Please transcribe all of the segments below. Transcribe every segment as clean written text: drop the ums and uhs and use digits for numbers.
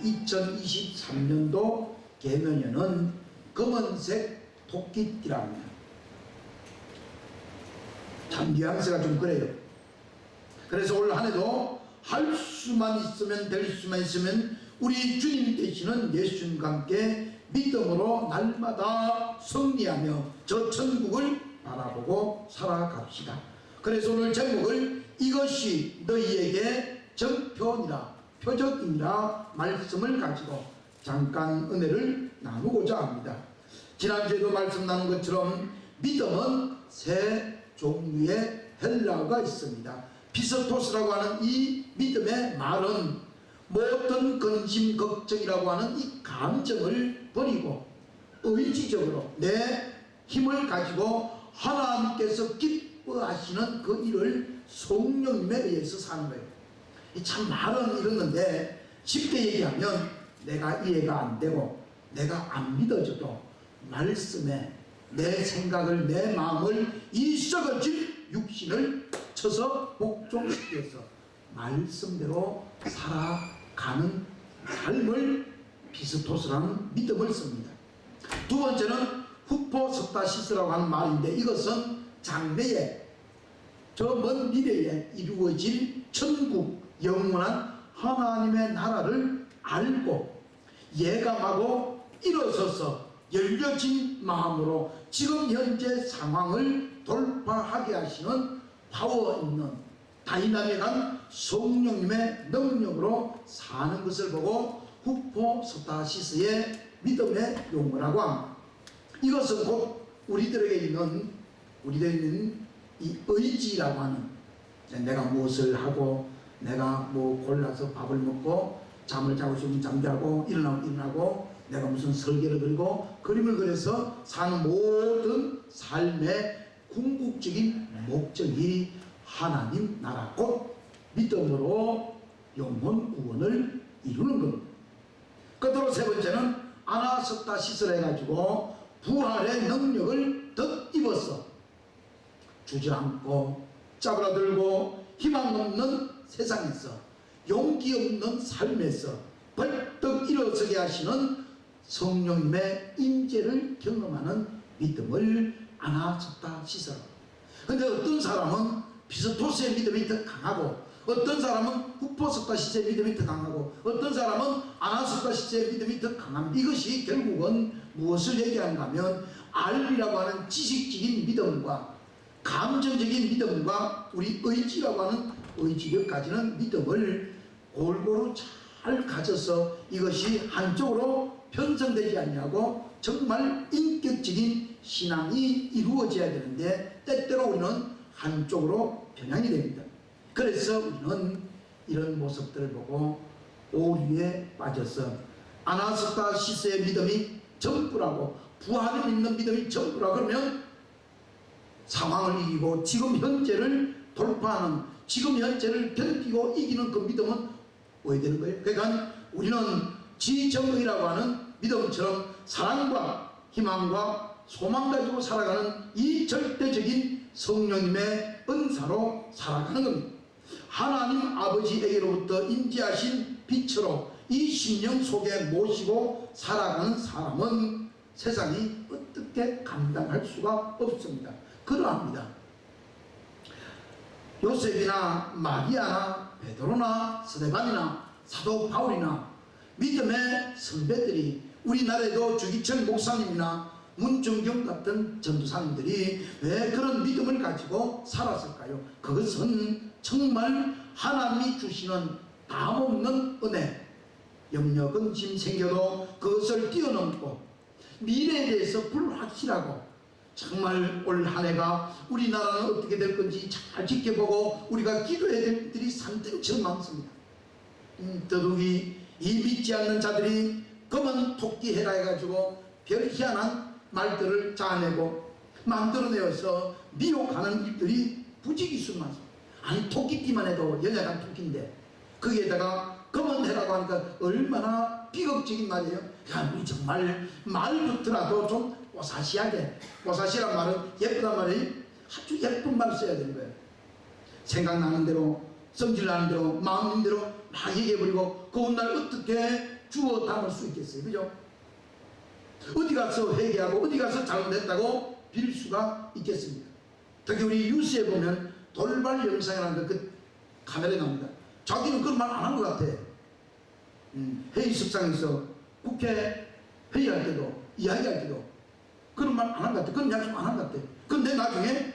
이 2023년도 계명에는 검은색 토끼띠랍니다. 참 뉘앙스가 좀 그래요. 그래서 올 한해도 할 수만 있으면, 될 수만 있으면 우리 주님 되시는 예수님과 함께 믿음으로 날마다 승리하며 저 천국을 바라보고 살아갑시다. 그래서 오늘 제목을 이것이 너희에게 정표니라, 표적이니라 말씀을 가지고 잠깐 은혜를 나누고자 합니다. 지난주에도 말씀 나눈 것처럼 믿음은 세 종류의 헬라어가 있습니다. 피스토스라고 하는 이 믿음의 말은 모든 근심 걱정이라고 하는 이 감정을 버리고 의지적으로 내 힘을 가지고 하나님께서 기뻐하시는 그 일을 성령님에 의해서 사는 거예요. 참 말은 이러는데 쉽게 얘기하면 내가 이해가 안 되고 내가 안 믿어져도 말씀에 내 생각을, 내 마음을 이 썩어질 육신을 쳐서 복종시켜서 말씀대로 살아가는 삶을 피스토스라는 믿음을 씁니다. 두 번째는 후포스타시스라고 하는 말인데 이것은 장래에, 저 먼 미래에 이루어질 천국, 영원한 하나님의 나라를 알고 예감하고 일어서서 열려진 마음으로 지금 현재 상황을 돌파하게 하시는 파워 있는 다이나믹한 성령님의 능력으로 사는 것을 보고 후포스타시스의 믿음의 용어라고 합니다. 이것은 곧 우리들에게 있는 이 의지라고 하는, 내가 무엇을 하고 내가 뭐 골라서 밥을 먹고 잠을 자고 싶으면 잠자고 일어나고 내가 무슨 설계를 그리고 그림을 그려서 사는 모든 삶의 궁극적인 목적이 하나님 나라 곧 믿음으로 영혼 구원을 이루는 겁니다. 끝으로 세 번째는 아나스타시스라 해가지고 부활의 능력을 덧입어서 주저앉고 짜부라들고 희망 없는 세상에서, 용기 없는 삶에서 벌떡 일어서게 하시는 성령님의 임재를 경험하는 믿음을 아나스타시스라고. 근데 어떤 사람은 피스토스의 믿음이 더 강하고, 어떤 사람은 후포스타시스의 믿음이 더 강하고, 어떤 사람은 아나스타시스의 믿음이 더 강합니다. 이것이 결국은 무엇을 얘기하는가 하면 알리라고 하는 지식적인 믿음과 감정적인 믿음과 우리 의지라고 하는 의지력 가지는 믿음을 골고루 잘 가져서 이것이 한쪽으로 편성되지 않냐고 정말 인격적인 신앙이 이루어져야 되는데 때때로 우리는 한쪽으로 편향이 됩니다. 그래서 우리는 이런 모습들을 보고 오류에 빠져서 아나스타시스의 믿음이 전부라고, 부활을 믿는 믿음이 전부라고 그러면 상황을 이기고 지금 현재를 돌파하는, 지금 현재를 견디고 이기는 그 믿음은 왜 되는 거예요? 그러니까 우리는 지정의라고 하는 믿음처럼 사랑과 희망과 소망 가지고 살아가는 이 절대적인 성령님의 은사로 살아가는 겁니다. 하나님 아버지에게로부터 임재하신 빛으로 이 심령 속에 모시고 살아가는 사람은 세상이 어떻게 감당할 수가 없습니다. 그러합니다. 요셉이나 마리아나 베드로나 스데반이나 사도 바울이나 믿음의 선배들이, 우리나라에도 주기철 목사님이나 문중경 같은 전도사님들이 왜 그런 믿음을 가지고 살았을까요? 그것은 정말 하나님이 주시는 담없는 은혜, 염려 근심 생겨도 그것을 뛰어넘고 미래에 대해서 불확실하고, 정말 올 한 해가 우리나라는 어떻게 될 건지 잘 지켜보고 우리가 기도해야 될 일들이 산더미처럼 많습니다. 더욱이 이 믿지 않는 자들이 검은 토끼 해라 해가지고 별 희한한 말들을 짜내고 만들어내어서 미혹하는 일들이 부지기수 많습니다. 아니 토끼띠만 해도 연약한 토끼인데 거기에다가 검은 해라고 하니까 얼마나 비극적인 말이에요. 야, 우리 정말 말부터라도 좀 뽀사시하게, 뽀사시란 말은 예쁘단 말이에요. 아주 예쁜 말 써야 되는 거예요. 생각나는 대로, 성질나는 대로, 마음인 대로 막 얘기해버리고 그 날 어떻게 주워 담을 수 있겠어요? 그죠? 어디 가서 회개하고 어디 가서 잘못했다고 빌 수가 있겠습니까? 특히 우리 뉴스에 보면 돌발 영상이라는 그 카메라에 나옵니다. 자기는 그런 말 안 한 것 같아. 회의석상에서 국회 회의할 때도 이야기할 때도 그런 말 안 한 것 같아. 그런 약속 안 한 것 같아. 근데 나중에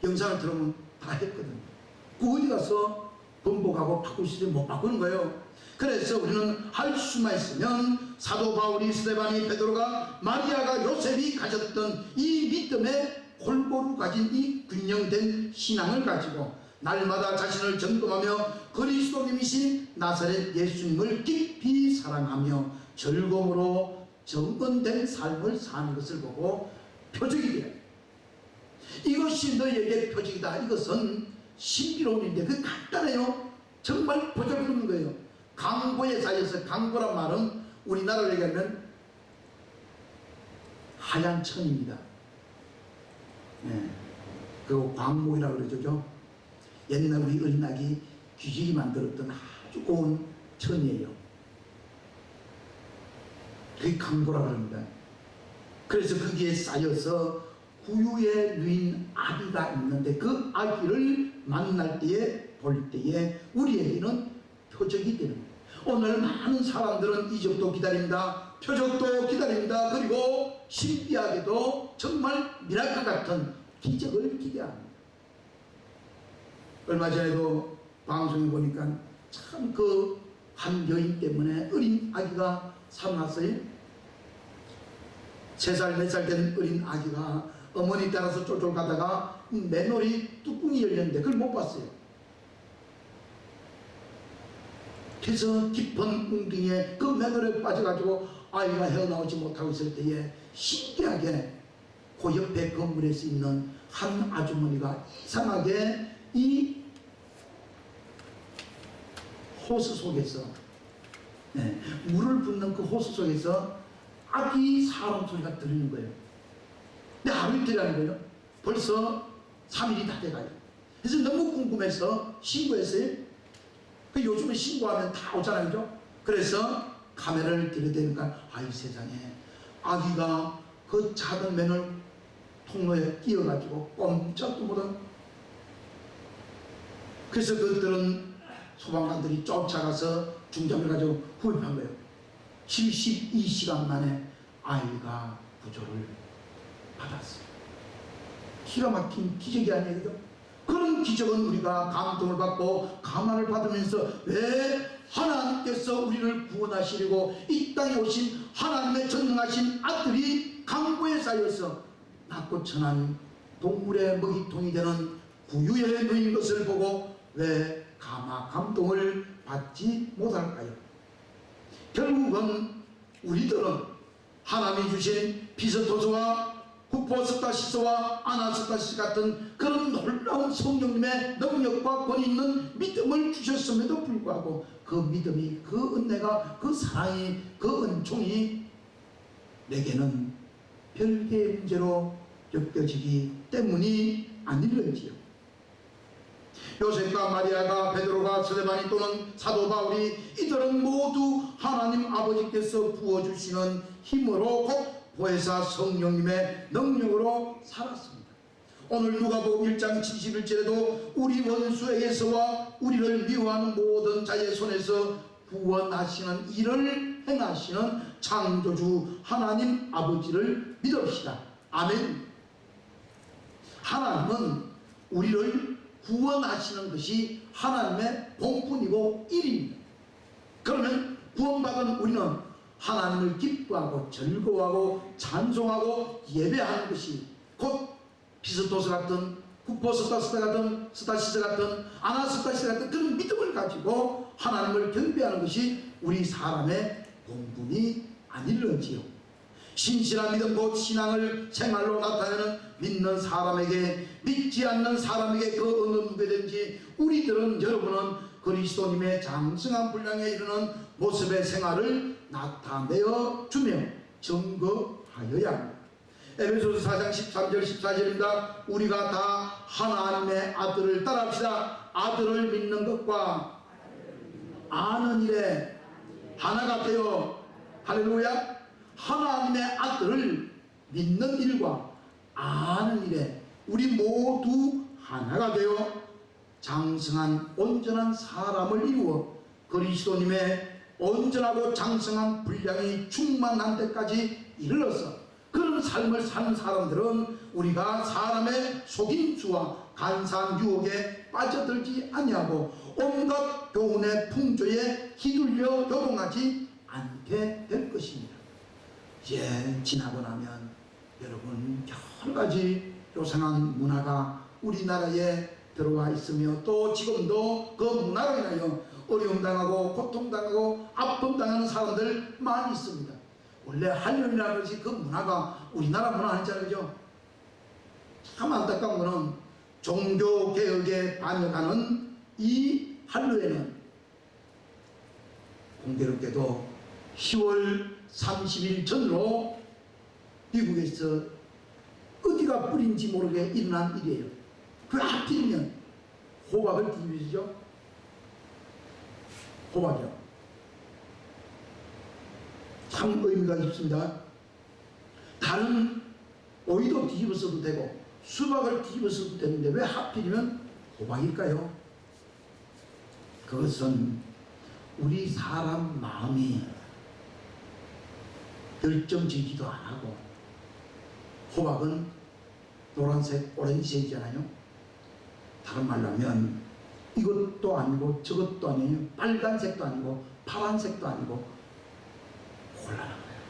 영상을 들으면 다 했거든. 그 어디 가서 번복하고 바꿀 수 있으면 못 바꾸는 거예요. 그래서 우리는 할 수만 있으면 사도 바울이, 스데반이, 베드로가, 마리아가, 요셉이 가졌던 이 믿음의 골고루 가진 이 균형된 신앙을 가지고 날마다 자신을 점검하며 그리스도님이신 나사렛 예수님을 깊이 사랑하며 즐거움으로 정건된 삶을 사는 것을 보고 표적이 돼요. 이것이 너희에게 표적이다. 이것은 신비로움인데 그 간단해요. 정말 보잘것없는 거예요. 강고에 쌓여서, 강고란 말은 우리나라로 얘기하면 하얀 천입니다. 네. 그리고 광목이라고 그러죠. 옛날 우리 어린아기 귀직이 만들었던 아주 고운 천이에요. 그게 강고라고 합니다. 그래서 거기에 쌓여서 구유에 누인 아기가 있는데 그 아기를 만날 때에, 볼 때에 우리에게는 표적이 되는 거예요. 오늘 많은 사람들은 이적도 기다립니다. 표적도 기다립니다. 그리고 신비하게도 정말 미라클 같은 기적을 기대합니다. 얼마 전에도 방송에 보니까 참 그 한 여인 때문에 어린 아기가 살아났어요. 3살, 4살 된 어린 아기가 어머니 따라서 쫄쫄 가다가 맨홀이 뚜껑이 열렸는데 그걸 못 봤어요. 그래서 깊은 웅덩이에 그 맨홀에 빠져가지고 아이가 헤어나오지 못하고 있을 때에 신기하게 그 옆에 건물에서 있는 한 아주머니가 이상하게 이 호수 속에서, 네, 물을 붓는 그 호수 속에서 아기 사람 소리가 들리는 거예요. 근데 하루 이틀이라는 거예요. 벌써 3일이 다 돼가요. 그래서 너무 궁금해서 신고했어요. 요즘은 신고하면 다 오잖아요. 그죠? 그래서 카메라를 들여대니까 아이 세상에 아기가 그 작은 맨홀 통로에 끼어가지고 꼼짝도 못한. 그래서 그들은 소방관들이 쫓아가서 중장비를 가지고 구입한 거예요. 72시간 만에 아이가 구조를 받았어요. 기가 막힌 기적이 아니에요. 그런 기적은 우리가 감동을 받고 감화를 받으면서 왜 하나님께서 우리를 구원하시려고 이 땅에 오신 하나님의 전능하신 아들이 강고에 쌓여서 낮고 천한 동물의 먹이통이 되는 구유에 누인 것을 보고 왜 감동을 받지 못할까요? 결국은 우리들은 하나님이 주신 피스토스와 후포스타시스와 아나스타시스 같은 그런 놀라운 성령님의 능력과 권위 있는 믿음을 주셨음에도 불구하고 그 믿음이, 그 은혜가, 그 사랑이, 그 은총이 내게는 별개의 문제로 느껴지기 때문이 아닐런지요. 요셉과 마리아가, 베드로가, 스데반이 또는 사도 바울이, 이들은 모두 하나님 아버지께서 부어주시는 힘으로 곧 보혜사 성령님의 능력으로 살았습니다. 오늘 누가복음 1장 71절에도 우리 원수에게서와 우리를 미워하는 모든 자의 손에서 구원하시는 일을 행하시는 창조주 하나님 아버지를 믿읍시다. 아멘. 하나님은 우리를 구원하시는 것이 하나님의 본분이고 일입니다. 그러면 구원받은 우리는 하나님을 기뻐하고 즐거워하고 찬송하고 예배하는 것이 곧 피스토스 같은, 후포스타스 같은, 스타시스 같은, 아나스타시스 같은 그런 믿음을 가지고 하나님을 경배하는 것이 우리 사람의 본분이 아닐런지요. 신실한 믿음 곧 신앙을 생활로 나타내는 믿는 사람에게, 믿지 않는 사람에게 그 어느 누구든지 우리들은, 여러분은 그리스도님의 장성한 분량에 이르는 모습의 생활을 나타내어 주며 증거하여야 합니다. 에베소서 4장 13절 14절입니다. 우리가 다 하나님의 아들을 따라합시다. 아들을 믿는 것과 아는 일에 하나가 되어 할렐루야 하나님의 아들을 믿는 일과 아는 일에 우리 모두 하나가 되어 장성한 온전한 사람을 이루어 그리스도님의 온전하고 장성한 분량이 충만한 데까지 이르러서 그런 삶을 사는 사람들은 우리가 사람의 속임수와 간사한 유혹에 빠져들지 아니하고 온갖 교훈의 풍조에 휘둘려 요동하지 않게 될 것입니다. 이제 지나고 나면 여러분 여러 가지 요상한 문화가 우리나라에 들어와 있으며 또 지금도 그 문화로 인하여 어려움당하고 고통당하고 아픔당하는 사람들 많이 있습니다. 원래 한류라는 것이 그 문화가 우리나라 문화 아니잖아요. 참 안타까운 것은 종교개혁에 반역하는 이 한류에는 공교롭게도 10월 30일 전으로 미국에서 어디가 뿌린지 모르게 일어난 일이에요. 그 하필이면 호박을 뒤집으시죠. 호박이요. 참 의미가 깊습니다. 다른 오이도 뒤집어서도 되고 수박을 뒤집어서도 되는데 왜 하필이면 호박일까요? 그것은 우리 사람 마음이 결정지지도 안 하고 호박은 노란색, 오렌지색이잖아요. 다른 말로 하면 이것도 아니고 저것도 아니에요. 빨간색도 아니고 파란색도 아니고 곤란한 거예요.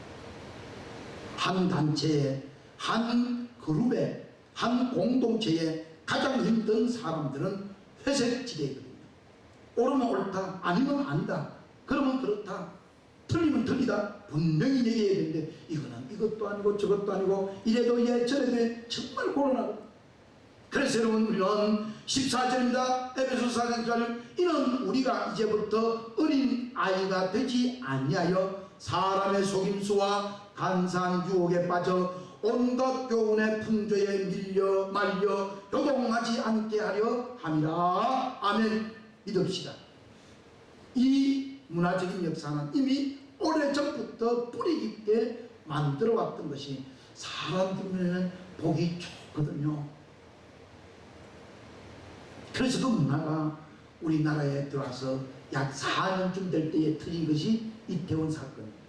한 단체에, 한 그룹에, 한 공동체에 가장 힘든 사람들은 회색 지대거든요. 옳으면 옳다, 아니면 아니다, 그러면 그렇다, 틀리면 틀리다 분명히 얘기해야 되는데 이거는 이것도 아니고 저것도 아니고 이래도 예 저래도 예 정말 곤란하고. 그래서 여러분 우리는 14절입니다. 에베소서 4장 이는 우리가 이제부터 어린 아이가 되지 아니하여 사람의 속임수와 간사한 유혹에 빠져 온갖 교훈의 풍조에 밀려 말려 요동하지 않게 하려 함이라. 아멘. 믿읍시다. 이 문화적인 역사는 이미 오래전부터 뿌리 깊게 만들어 왔던 것이 사람들에는 보기 좋거든요. 그래서 그 문화가 우리나라에 들어와서 약 4년쯤 될 때에 터진 것이 이태원 사건입니다.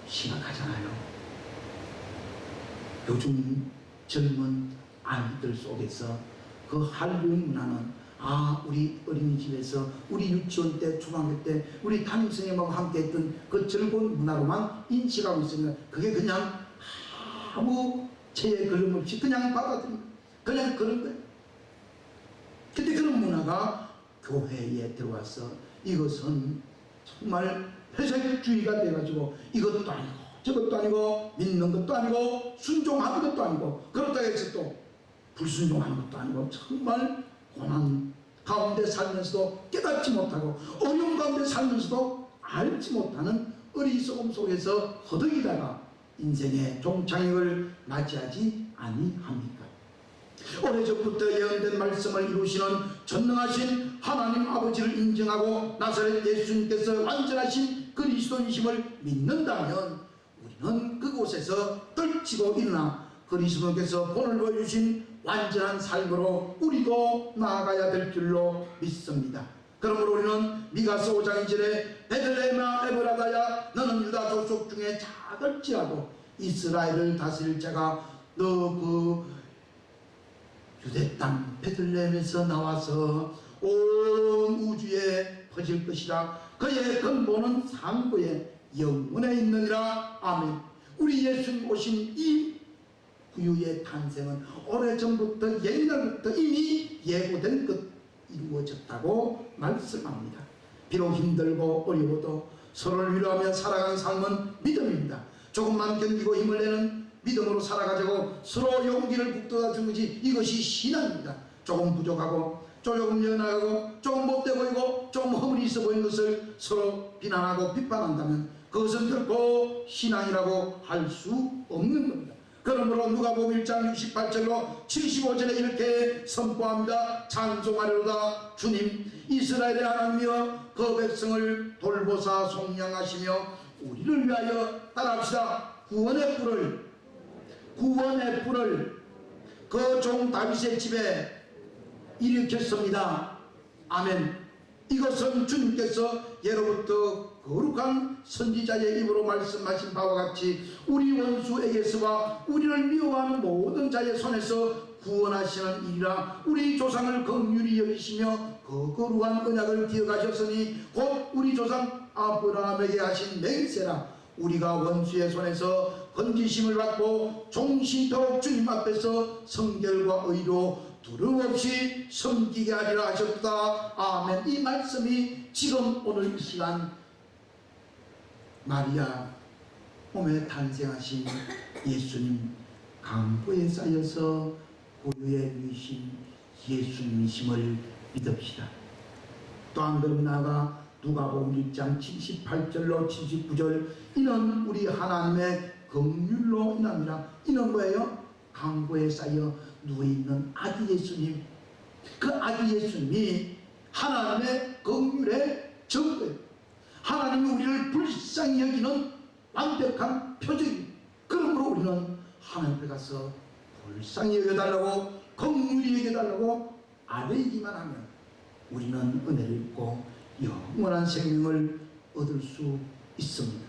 심각하잖아요. 요즘 젊은 아이들 속에서 그 한류 문화는 우리 어린이집에서 우리 유치원 때 초등학교 때 우리 담임선생님하고 함께 했던 그 즐거운 문화로만 인식하고 있으면 그게 그냥 아무 체에 걸림 없이 그냥 받아들입니다. 그냥 그런 거예요. 근데 그런 문화가 교회에 들어와서 이것은 정말 회색주의가 돼가지고 이것도 아니고 저것도 아니고 믿는 것도 아니고 순종하는 것도 아니고 그렇다고 해서 또 불순종하는 것도 아니고 정말 고난 가운데 살면서도 깨닫지 못하고 어려움 가운데 살면서도 알지 못하는 어리석음 속에서 허덕이다가 인생의 종착역을 맞이하지 아니합니까? 오래전부터 예언된 말씀을 이루시는 전능하신 하나님 아버지를 인정하고 나사렛 예수님께서 완전하신 그리스도이심을 믿는다면 우리는 그곳에서 떨치고 일어나 그리스도께서 본을 보여주신 완전한 삶으로 우리도 나아가야 될 줄로 믿습니다. 그러므로 우리는 미가서 5장 2절에 베들레헴아 에브라다야 너는 유다 족속 중에 작을지라도 이스라엘을 다스릴 자가 너 그 유대 땅 베들레헴에서 나와서 온 우주에 퍼질 것이라. 그의 근본은 상고에 영원에 있느니라. 아멘. 우리 예수님 오신 이 구유의 탄생은 오래전부터 옛날부터 이미 예고된 것 이루어졌다고 말씀합니다. 비록 힘들고 어려워도 서로를 위로하며 살아가는 삶은 믿음입니다. 조금만 견디고 힘을 내는 믿음으로 살아가자고 서로 용기를 북돋아 주는 것이 이것이 신앙입니다. 조금 부족하고 조금 연약하고 조금 못돼 보이고 조금 허물이 있어 보이는 것을 서로 비난하고 비판한다면 그것은 결코 신앙이라고 할 수 없는 겁니다. 그러므로 누가복음 1장 68절로 75절에 이렇게 선포합니다. 찬송하리로다. 주님 이스라엘의 하나님이여 그 백성을 돌보사 속량하시며 우리를 위하여 따라합시다. 구원의 뿔을 그 종 다윗의 집에 일으켰습니다. 아멘. 이것은 주님께서 예로부터 거룩한 선지자의 입으로 말씀하신 바와 같이 우리 원수에게서와 우리를 미워하는 모든 자의 손에서 구원하시는 일이라. 우리 조상을 긍휼히 여기시며 그 거룩한 언약을 기억하셨으니 곧 우리 조상 아브라함에게 하신 맹세라. 우리가 원수의 손에서 건지심을 받고 종신토록 주님 앞에서 성결과 의로 두려움 없이 섬기게 하리라 하셨다. 아멘. 이 말씀이 지금 오늘 이 시간 마리아 몸에 탄생하신 예수님 강보에 쌓여서 고유에 누이신 예수님이심을 믿읍시다. 또 한 걸음 나아가 누가복음 1장 78절로 79절 이는 우리 하나님의 긍휼로 인함이라. 이는 뭐예요? 강보에 쌓여 누워있는 아기 예수님. 그 아기 예수님이 하나님의 긍휼의 증거예요. 하나님이 우리를 불쌍히 여기는 완벽한 표적입니다. 그러므로 우리는 하나님 앞에 가서 불쌍히 여겨달라고 긍휼히 여겨달라고 아뢰기만 하면 우리는 은혜를 입고 영원한 생명을 얻을 수 있습니다.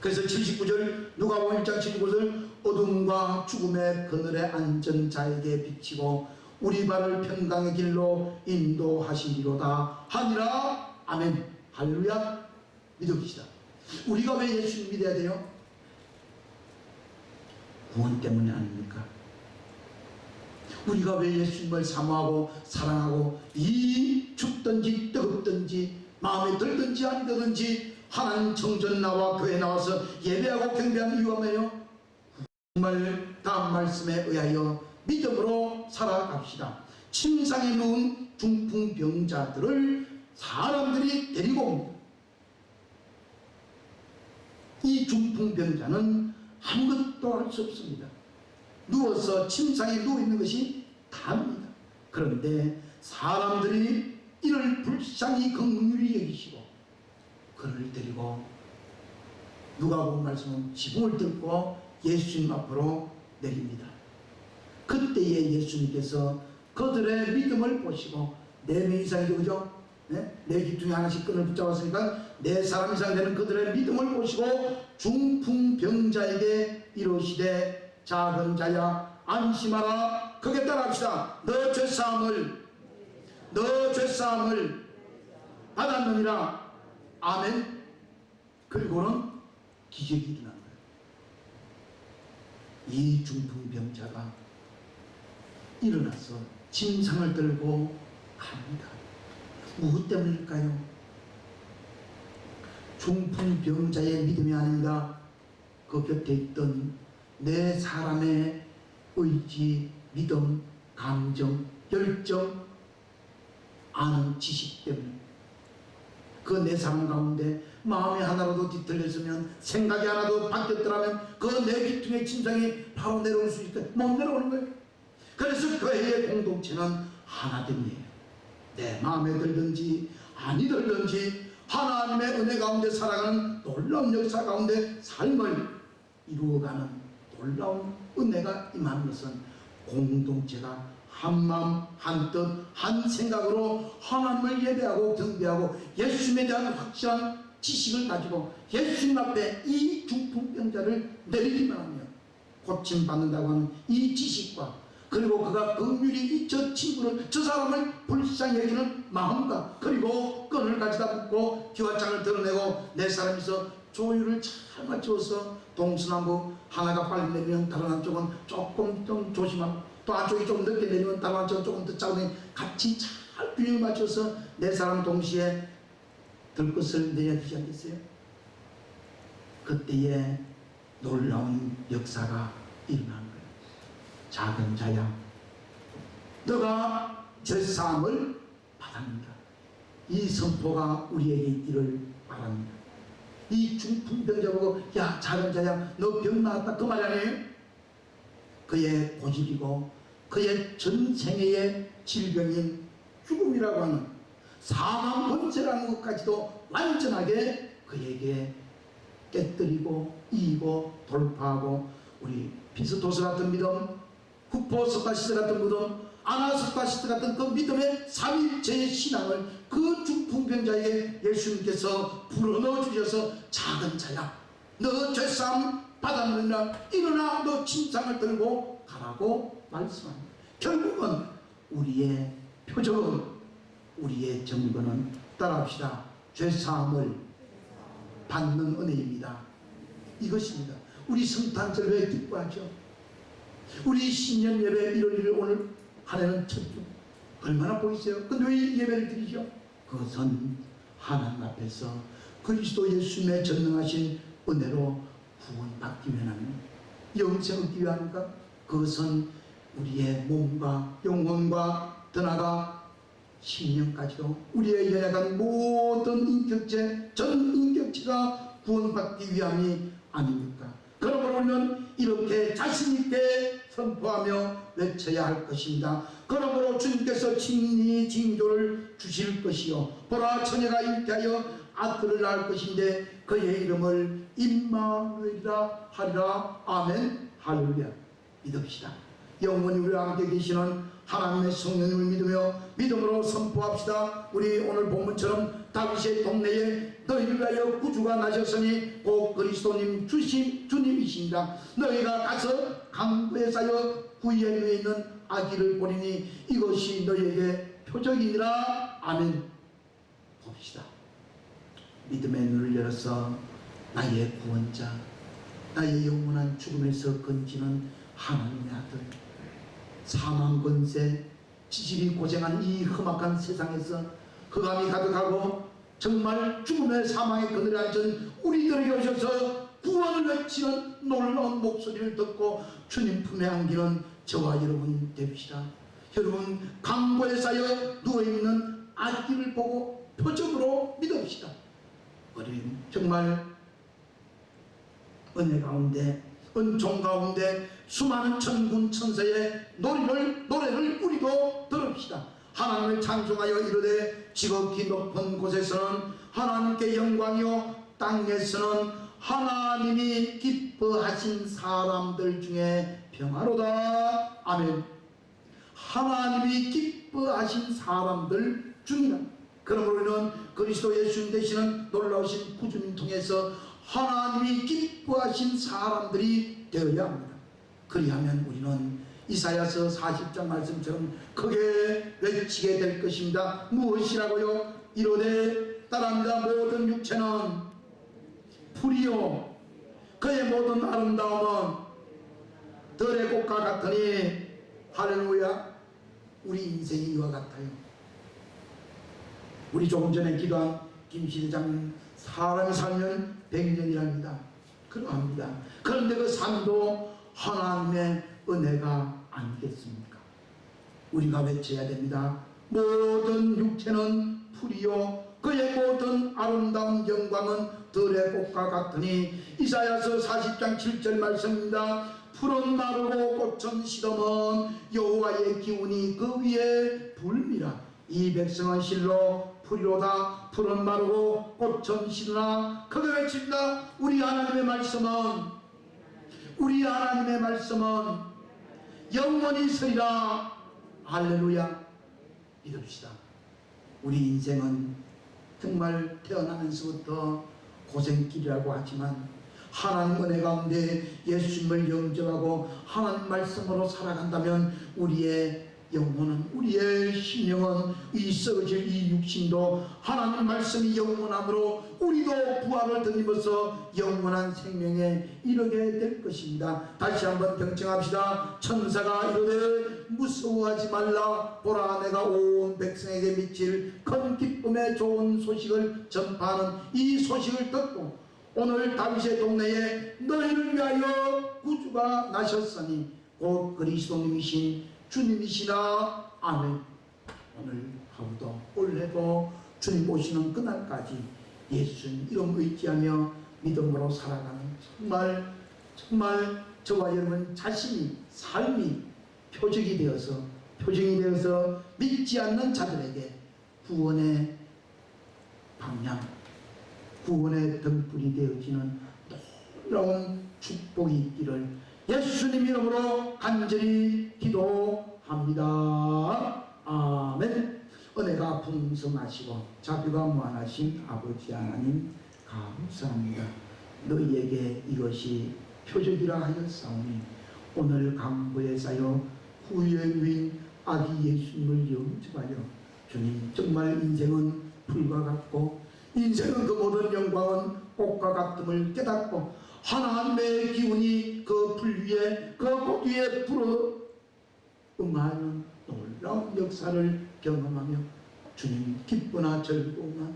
그래서 79절 누가복음 1장 79절 어둠과 죽음의 그늘에 앉은 자에게 비치고 우리 발을 평강의 길로 인도하시리로다 하니라. 아멘. 할렐루야. 믿읍시다. 우리가 왜 예수님 믿어야 돼요? 구원 때문에 아닙니까? 우리가 왜 예수님을 사모하고 사랑하고 이 춥든지 뜨겁든지 마음에 들든지 안 들든지 하나님 정전 나와 교회 나와서 예배하고 경배하는 이유가 뭐예요? 정말 다음 말씀에 의하여 믿음으로 살아갑시다. 침상에 누운 중풍병자들을 사람들이 데리고 옵니다. 이 중풍병자는 아무것도 할 수 없습니다. 누워서 침상에 누워있는 것이 다입니다. 그런데 사람들이 이를 불쌍히 긍휼히 여기시고 그를 데리고 누가복음 말씀은 지붕을 뚫고 예수님 앞으로 내립니다. 그때에 예수님께서 그들의 믿음을 보시고 4명 이상이죠, 그죠? 네 귀퉁이 하나씩 끈을 붙잡았으니까 4사람 이상 되는 그들의 믿음을 보시고 중풍병자에게 이르시되 작은 자야 안심하라. 그게 따라합시다. 너 죄사함을 받았느니라. 아멘. 그리고는 기적이 일어난 거예요. 이 중풍병자가 일어나서 침상을 들고 갑니다. 무엇 때문일까요? 중풍병자의 믿음이 아닌가? 그 곁에 있던 4사람의 의지, 믿음, 감정, 열정, 아는 지식 때문에 그 4사람 가운데 마음이 하나라도 뒤틀렸으면 생각이 하나도 바뀌었더라면 그 내 귀퉁의 침상이 바로 내려올 수 있다. 못 내려오는 거예요. 그래서 교회의 공동체는 하나됨이에요. 내 마음에 들든지 아니 들든지 하나님의 은혜 가운데 살아가는 놀라운 역사 가운데 삶을 이루어가는 놀라운 은혜가 임하는 것은 공동체가 한마음 한뜻 한 생각으로 하나님을 예배하고 경배하고 예수님에 대한 확실한 지식을 가지고 예수님 앞에 이 중풍병자를 내리기만 하면 고침받는다고 하는 이 지식과 그리고 그가 긍휼히 저 친구를 저 사람을 불쌍히 여기는 마음과 그리고 끈을 가지다 붙고 기와장을 드러내고 4사람이서 조율을 잘 맞추어서 동서남북 하나가 빨리 내리면 다른 한쪽은 조금 좀 조심하고 또 한쪽이 좀 늦게 내리면 다른 한쪽은 조금 더 짜고 같이 잘 균형을 맞춰서 4사람 동시에 들것을 내려주지 않겠어요? 그때에 놀라운 역사가 일어난 거예요. 작은 자야 너가 죄사함을 받았는가. 이 선포가 우리에게 있기를 바랍니다. 이 중풍병자 보고 야 작은 자야 너 병 나았다 그 말 아니에요? 그의 고집이고 그의 전생애의 질병인 죽음이라고 하는 사망 권세라는 것까지도 완전하게 그에게 깨뜨리고 이기고 돌파하고 우리 피스토스 같은 믿음, 후포스타시스 같은 믿음, 아나스타시스 같은 그 믿음의 삼위일체의 신앙을 그 중풍병자에게 예수님께서 불어넣어 주셔서 작은 자야 너 죄사함 받았느냐 일어나 너 침상을 들고 가라고 말씀합니다. 결국은 우리의 표적은 우리의 증거는 따라합시다. 죄사함을 받는 은혜입니다. 이것입니다. 우리 성탄절 왜 기뻐하죠? 우리 신년 예배 1월 1일 오늘 한 해는 첫 주 얼마나 보이세요? 근데 왜 이 예배를 드리죠? 그것은 하나님 앞에서 그리스도 예수님의 전능하신 은혜로 구원받기 위함이며 영생 얻기 위함인가? 그것은 우리의 몸과 영혼과 더 나아가 심령까지도 우리의 연약한 모든 인격체 전 인격체가 구원받기 위함이 아닙니까? 그러므로 우리는 이렇게 자신있게 선포하며 외쳐야 할 것입니다. 그러므로 주님께서 친히 징조를 주실 것이요 보라 처녀가 잉태하여 아들을 낳을 것인데 그의 이름을 임마누엘이라 하리라. 아멘. 할렐루야. 믿읍시다. 영원히 우리와 함께 계시는 하나님의 성령님을 믿으며 믿음으로 선포합시다. 우리 오늘 본문처럼 다윗의 동네에 너희를 위하여 구주가 나셨으니 곧 그리스도님 주님이십니다. 너희가 가서 강구에 쌓여 구유에 위에 있는 아기를 보리니 이것이 너희에게 표적이니라. 아멘. 봅시다. 믿음의 눈을 열어서 나의 구원자, 나의 영원한 죽음에서 건지는 하나님의 아들, 사망 권세, 지질이 고생한 이 험악한 세상에서 흑암이 가득하고 정말 죽음의 사망의 그늘에 앉은 우리들에게 오셔서 구원을 외치는 놀라운 목소리를 듣고 주님 품에 안기는 저와 여러분 됩시다. 여러분 강보에 쌓여 누워있는 아기를 보고 표적으로 믿읍시다. 우리 정말 은혜 가운데 은총 가운데 수많은 천군 천사의 노래를 우리도 들읍시다. 하나님을 찬송하여 이르되 지극히 높은 곳에서는 하나님께 영광이요 땅에서는 하나님이 기뻐하신 사람들 중에 평화로다. 아멘. 하나님이 기뻐하신 사람들 중이라. 그러므로 우리는 그리스도 예수님 되시는 놀라우신 구주님 통해서 하나님이 기뻐하신 사람들이 되어야 합니다. 그리하면 우리는 이사야서 40장 말씀처럼 크게 외치게 될 것입니다. 무엇이라고요? 이르되 따라합니다. 모든 육체는 풀이요 그의 모든 아름다움은 들의 꽃과 같으니. 할렐루야. 우리 인생이 이와 같아요. 우리 조금 전에 기도한 김시대장님 사람이 살면 100년이랍니다. 그러합니다. 그런데 그 삶도 하나님의 은혜가 아니겠습니까? 우리가 외쳐야 됩니다. 모든 육체는 풀이요 그의 모든 아름다운 영광은 들의 꽃과 같으니. 이사야서 40장 7절 말씀입니다. 풀은 마르고 꽃은 시덤은 여호와의 기운이 그 위에 불미라. 이 백성은 실로 풀이로다. 풀은 마르고 꽃은 시드나. 크게 외칩니다. 우리 하나님의 말씀은 영원히 서리라. 할렐루야. 믿읍시다. 우리 인생은 정말 태어나면서부터 고생길이라고 하지만 하나님 은혜 가운데 예수님을 영접하고 하나님 말씀으로 살아간다면 우리의 영혼은, 우리의 심령은, 이 썩어질 이 육신도 하나님 말씀이 영원함으로 우리도 부활을 드리면서 영원한 생명에 이르게 될 것입니다. 다시 한번 경청합시다. 천사가 이르되 무서워하지 말라. 보라 내가 온 백성에게 미칠 큰 기쁨의 좋은 소식을 전파하는 이 소식을 듣고 오늘 다윗의 동네에 너희를 위하여 구주가 나셨으니 곧 그리스도님이신 주님이시라. 아멘. 오늘 하루도 올해도 주님 오시는 그날까지 예수님 이름 의지하며 믿음으로 살아가는 정말 저와 여러분 자신이 삶이 표적이 되어서 믿지 않는 자들에게 구원의 방향, 구원의 등불이 되어지는 놀라운 축복이 있기를 예수님 이름으로 간절히 기도합니다. 아멘. 은혜가 풍성하시고 자비가 무한하신 아버지 하나님 감사합니다. 너희에게 이것이 표적이라 하였사오니 오늘 강보에 쌓여 후의 유인 아기 예수님을 영접하여 주님, 정말 인생은 불과 같고 인생은 그 모든 영광은 꽃과 같음을 깨닫고 하나님의 기운이 그 불 위에 그 꽃 위에 불어 응하는 놀라운 역사를 경험하며 주님, 기쁘나 즐거우나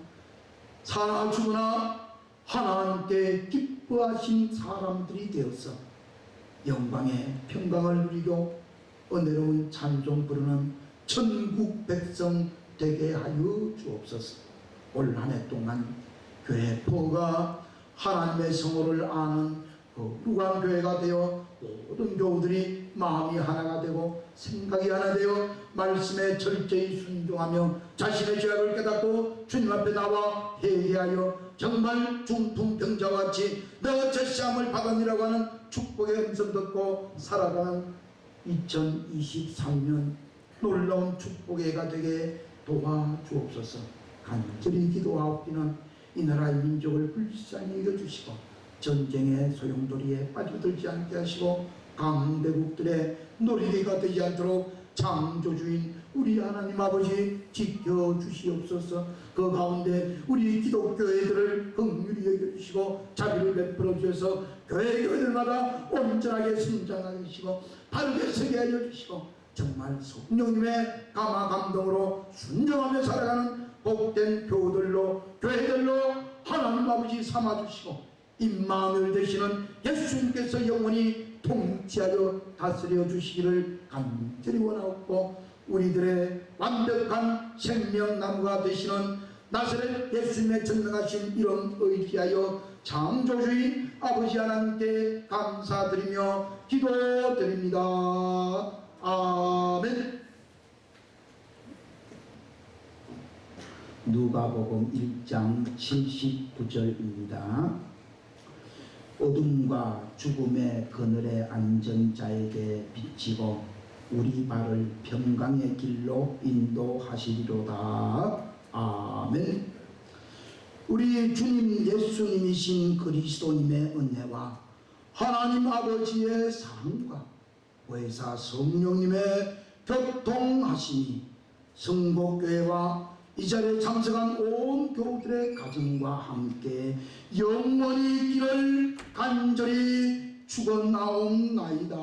사나 죽으나 하나님께 기뻐하신 사람들이 되어서 영광의 평강을 누리고 은혜로운 찬송 부르는 천국 백성 되게 하여 주옵소서. 올 한 해 동안 교회 포가 하나님의 성호를 아는 거룩한 교회가 되어 모든 교우들이 마음이 하나가 되고 생각이 하나 되어 말씀에 철저히 순종하며 자신의 죄악을 깨닫고 주님 앞에 나와 회개하여 정말 중풍병자와 같이 너 제시함을 받으니라고 하는 축복의 음성 듣고 살아가는 2023년 놀라운 축복의 해가 되게 도와주옵소서. 간절히 기도하옵기는 이 나라의 민족을 불쌍히 여겨주시고 전쟁의 소용돌이에 빠져들지 않게 하시고 강대국들의 놀이가 되지 않도록 창조주인 우리 하나님 아버지 지켜주시옵소서. 그 가운데 우리 기독교회들을 긍휼히 여겨주시고 자비를 베풀어 주셔서 교회들마다 온전하게 성장하게 하시고 바르게 서게 하여 주시고 정말 성령님의 감화 감동으로 순종하며 살아가는 복된 교우들로 교회들로 하나님 아버지 삼아주시고 임마누엘 되시는 예수님께서 영원히 통치하여 다스려 주시기를 간절히 원하옵고 우리들의 완벽한 생명나무가 되시는 나사렛 예수님의 전능하신 이름 의지하여 창조주인 아버지 하나님께 감사드리며 기도드립니다. 아멘. 누가복음 1장 79절입니다. 어둠과 죽음의 그늘에 앉은 자에게 비치고 우리 발을 평강의 길로 인도하시리로다. 아멘. 우리 주님 예수님이신 그리스도님의 은혜와 하나님 아버지의 사랑과 보혜사 성령님의 교통하심이 성복교회와 이 자리에 참석한 온 교우들의 가정과 함께 영원히 있기를 간절히 축원하옵나이다.